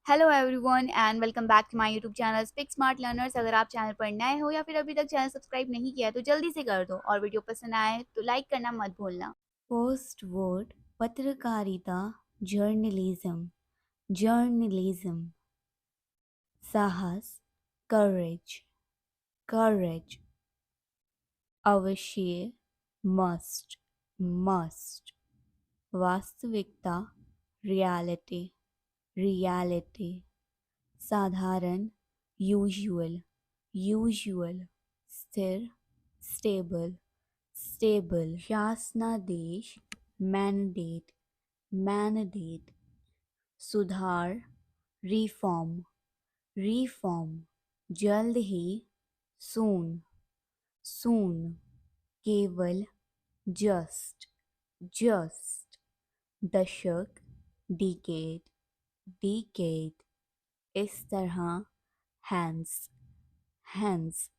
Hello everyone and welcome back to my YouTube channel speak smart learners. अगर आप channel पर नए हो या फिर अभी तक चैनल सब्सक्राइब नहीं किया है तो जल्दी से कर दो और वीडियो पसंद आए तो लाइक करना मत भूलना। फर्स्ट वर्ड पत्रकारिता, जर्नलिज्म, जर्नलिज्म। साहस, करेज, करेज। अवश्य, मस्ट, मस्ट। वास्तविकता, रियलिटी, रियलिटी। साधारण, यूजुअल, यूजुअल। स्थिर, स्टेबल, स्टेबल। शासनादेश, मैंडेट, मैंडेट। सुधार, रिफॉर्म, रिफॉर्म। जल्द ही, सून, सून। केवल, जस्ट, जस्ट। दशक, डिकेड, डिकेड। इस तरह, हैंस, हैंस।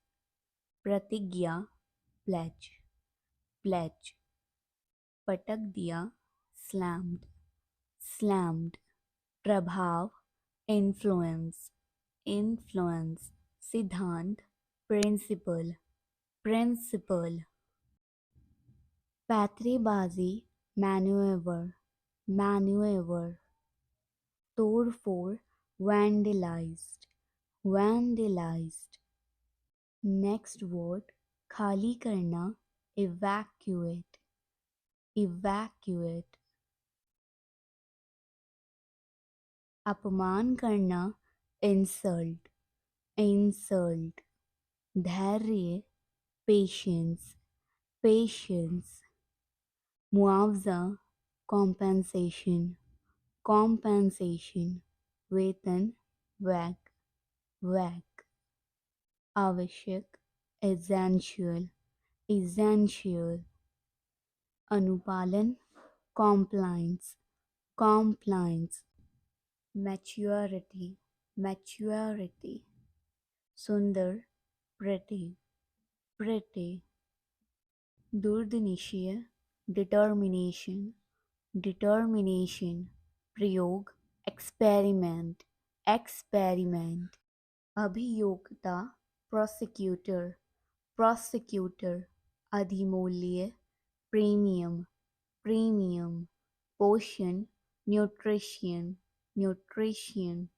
प्रतिज्ञा, प्लेज, प्लेज। पटक दिया, स्लैम्ड, स्लैम्ड। प्रभाव, इन्फ्लुएंस, इन्फ्लुएंस। सिद्धांत, प्रिंसिपल, प्रिंसिपल। पैतरेबाजी, मैन्यूएवर, मैन्यूएवर। तोड़फोड़, वैंडलाइज्ड, वैंडलाइज्ड। नेक्स्ट वर्ड, खाली करना, इवैक्यूएट, इवैक्यूएट। अपमान करना, इंसल्ट, इंसल्ट। धैर्य, पेशेंस, पेशेंस। मुआवजा, कॉम्पेंसेशन, कॉम्पेंसेशन। वेतन, वैक, वैक। आवश्यक, एसेंशियल, एसेंशियल। अनुपालन, कॉम्प्लायंस, कॉम्प्लायंस। Maturity, maturity. सुंदर, प्रेटी, प्रेटी। दुर्दनिशीय, डिटर्मिनेशन, डिटर्मिनेशन। प्रयोग, एक्सपेरिमेंट, एक्सपेरिमेंट। अभियोक्ता, प्रोसिक्यूटर, प्रोसिक्यूटर। अधिमूल्य, प्रीमियम, प्रीमियम। पोषण, न्यूट्रिशन, न्यूट्रिशन।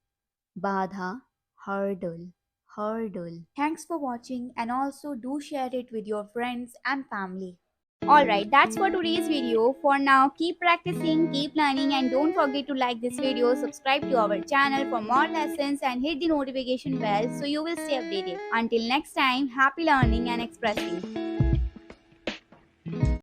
बाधा, hurdle, hurdle. Thanks for watching and also do share it with your friends and family. Alright, that's for today's video. For now, keep practicing, keep learning, and don't forget to like this video, subscribe to our channel for more lessons, and hit the notification bell so you will stay updated. Until next time, happy learning and expressing.